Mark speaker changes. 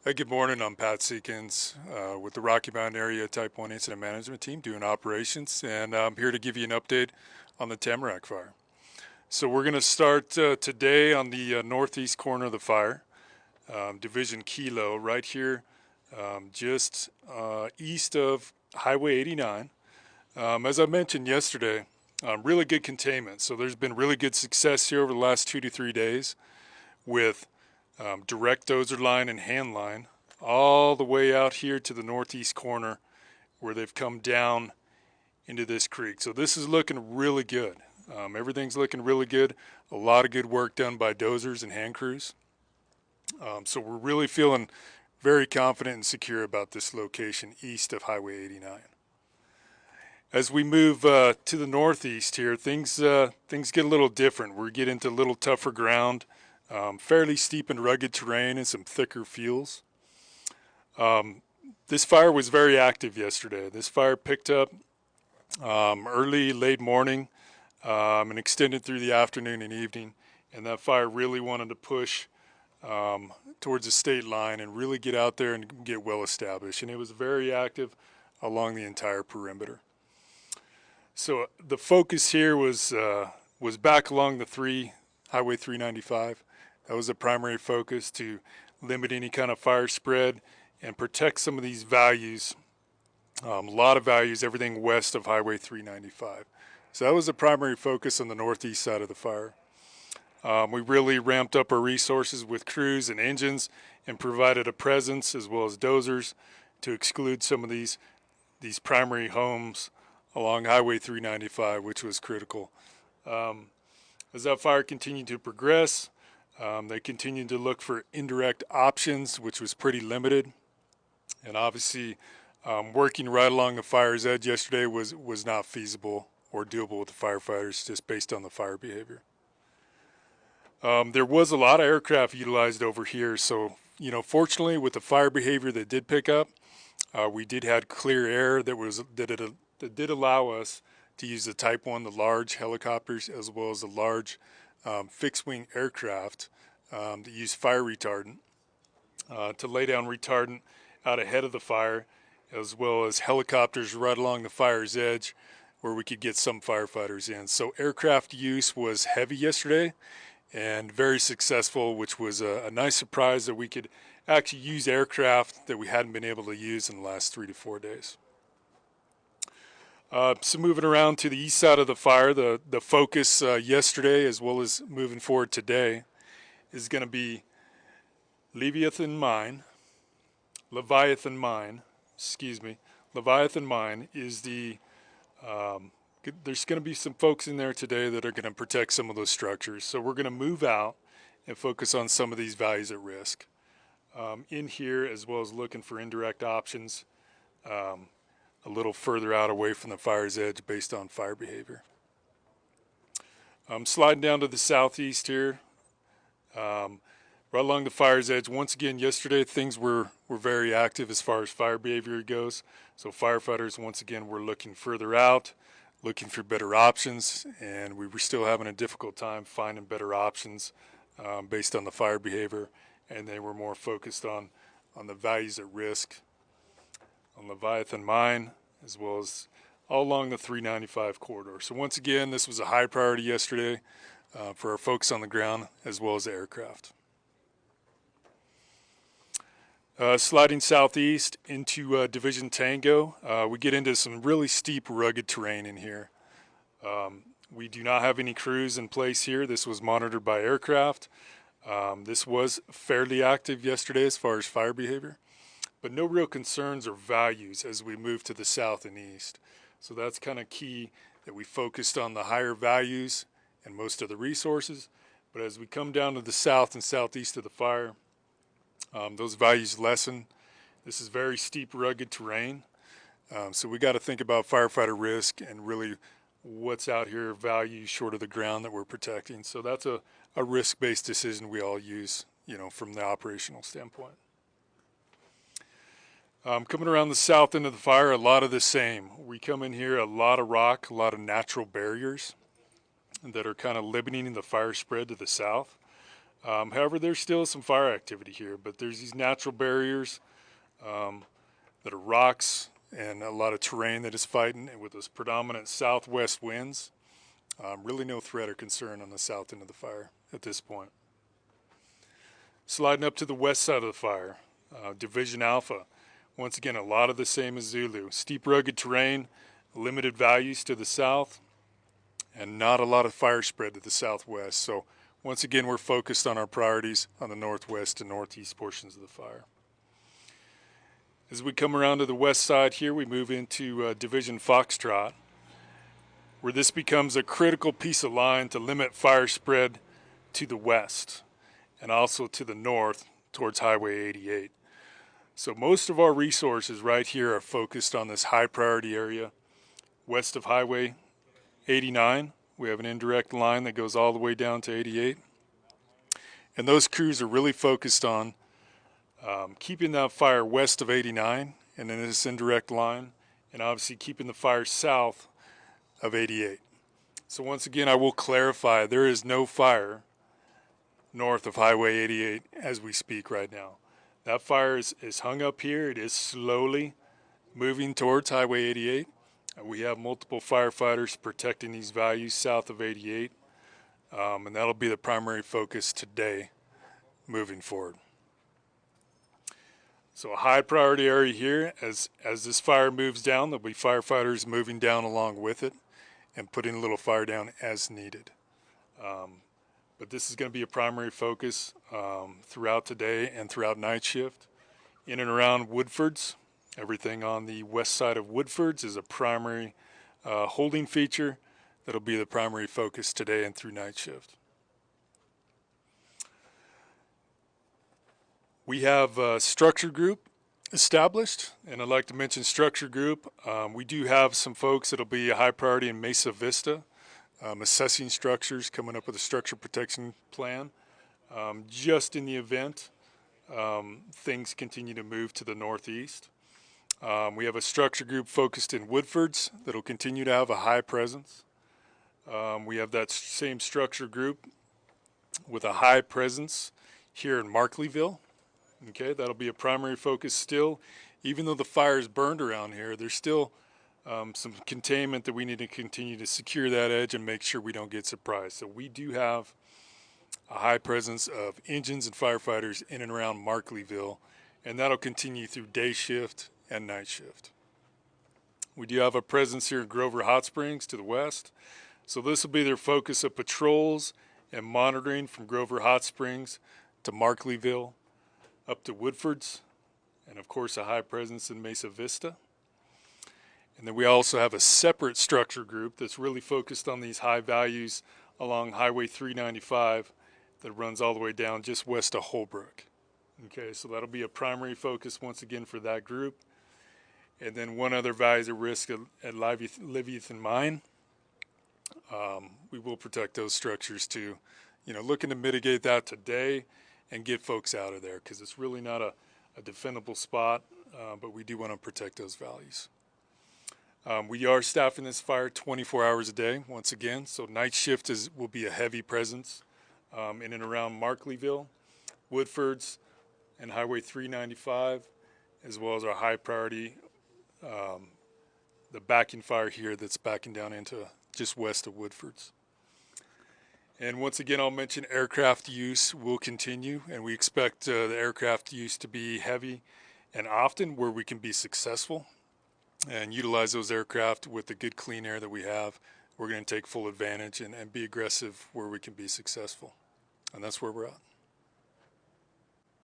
Speaker 1: Hey, good morning. I'm Pat Seekins with the Rocky Mountain Area Type 1 Incident Management Team doing operations, and I'm here to give you an update on the Tamarack fire. So we're going to start today on the northeast corner of the fire, Division Kilo, right here just east of Highway 89. As I mentioned yesterday, really good containment. So there's been really good success here over the last 2 to 3 days with direct dozer line and hand line all the way out here to the northeast corner where they've come down into this creek. So this is looking really good. Everything's looking really good. A lot of good work done by dozers and hand crews. So we're really feeling very confident and secure about this location east of Highway 89. As we move to the northeast here, things get a little different. We get into a little tougher ground, fairly steep and rugged terrain and some thicker fuels. This fire was very active yesterday. This fire picked up early, late morning and extended through the afternoon and evening. And that fire really wanted to push towards the state line and really get out there and get well established. And it was very active along the entire perimeter. So the focus here was back along the Highway 395. That was the primary focus, to limit any kind of fire spread and protect some of these values. A lot of values, everything west of Highway 395. So that was the primary focus on the northeast side of the fire. We really ramped up our resources with crews and engines and provided a presence as well as dozers to exclude some of these primary homes along Highway 395, which was critical. As that fire continued to progress, they continued to look for indirect options, which was pretty limited. And obviously, working right along the fire's edge yesterday was not feasible or doable with the firefighters just based on the fire behavior. There was a lot of aircraft utilized over here, so fortunately with the fire behavior that did pick up, we did have clear air that did allow us to use the Type 1, the large helicopters, as well as the large fixed-wing aircraft that use fire retardant to lay down retardant out ahead of the fire, as well as helicopters right along the fire's edge where we could get some firefighters in. So aircraft use was heavy yesterday and very successful, which was a nice surprise that we could actually use aircraft that we hadn't been able to use in the last 3 to 4 days. So moving around to the east side of the fire, the focus yesterday as well as moving forward today is going to be Leviathan Mine. Leviathan Mine is there's going to be some folks in there today that are going to protect some of those structures. So we're going to move out and focus on some of these values at risk in here, as well as looking for indirect options a little further out away from the fire's edge based on fire behavior. Sliding down to the southeast here, right along the fire's edge. Once again, yesterday things were very active as far as fire behavior goes. So firefighters, once again, were looking further out, looking for better options, and we were still having a difficult time finding better options based on the fire behavior, and they were more focused on the values at risk on Leviathan Mine, as well as all along the 395 corridor. So once again, this was a high priority yesterday for our folks on the ground, as well as the aircraft. Sliding southeast into Division Tango, we get into some really steep, rugged terrain in here. We do not have any crews in place here. This was monitored by aircraft. This was fairly active yesterday as far as fire behavior, but no real concerns or values as we move to the south and east. So that's kind of key, that we focused on the higher values and most of the resources. But as we come down to the south and southeast of the fire, those values lessen. This is very steep, rugged terrain. So we got to think about firefighter risk and really what's out here, value short of the ground that we're protecting. So that's a risk-based decision we all use, from the operational standpoint. Coming around the south end of the fire, a lot of the same. We come in here, a lot of rock, a lot of natural barriers that are kind of limiting the fire spread to the south. However, there's still some fire activity here, but there's these natural barriers that are rocks and a lot of terrain that is fighting, and with those predominant southwest winds, really no threat or concern on the south end of the fire at this point. Sliding up to the west side of the fire, Division Alpha. Once again, a lot of the same as Zulu. Steep, rugged terrain, limited values to the south, and not a lot of fire spread to the southwest. So once again, we're focused on our priorities on the northwest and northeast portions of the fire. As we come around to the west side here, we move into Division Foxtrot, where this becomes a critical piece of line to limit fire spread to the west and also to the north towards Highway 88. So most of our resources right here are focused on this high priority area west of Highway 89. We have an indirect line that goes all the way down to 88. And those crews are really focused on keeping that fire west of 89 and then this indirect line, and obviously keeping the fire south of 88. So once again, I will clarify, there is no fire north of Highway 88 as we speak right now. That fire is hung up here. It is slowly moving towards Highway 88. We have multiple firefighters protecting these values south of 88, and that'll be the primary focus today moving forward. So a high priority area here. As this fire moves down, there'll be firefighters moving down along with it and putting a little fire down as needed. But this is going to be a primary focus throughout today and throughout night shift. In and around Woodfords, everything on the west side of Woodfords is a primary holding feature that'll be the primary focus today and through night shift. We have a structure group established, and I'd like to mention structure group. We do have some folks that'll be a high priority in Mesa Vista, assessing structures, coming up with a structure protection plan, just in the event things continue to move to the northeast. We have a structure group focused in Woodfords that'll continue to have a high presence. We have that same structure group with a high presence here in Markleyville. Okay, that'll be a primary focus still. Even though the fire is burned around here, there's still some containment that we need to continue to secure that edge and make sure we don't get surprised. So we do have a high presence of engines and firefighters in and around Markleyville, and that'll continue through day shift and night shift. We do have a presence here in Grover Hot Springs to the west. So this will be their focus of patrols and monitoring from Grover Hot Springs to Markleyville up to Woodfords, and of course a high presence in Mesa Vista. And then we also have a separate structure group that's really focused on these high values along Highway 395 that runs all the way down just west of Holbrook. Okay, so that'll be a primary focus once again for that group. And then one other value at risk at Leviathan Mine. We will protect those structures too. You know, looking to mitigate that today and get folks out of there because it's really not a defendable spot, but we do want to protect those values. We are staffing this fire 24 hours a day once again, so night shift will be a heavy presence in and around Markleyville, Woodfords, and Highway 395, as well as our high priority, the backing fire here that's backing down into just west of Woodfords. And once again, I'll mention aircraft use will continue, and we expect the aircraft use to be heavy and often where we can be successful and utilize those aircraft with the good clean air that we have. We're going to take full advantage and be aggressive where we can be successful. And that's where we're at.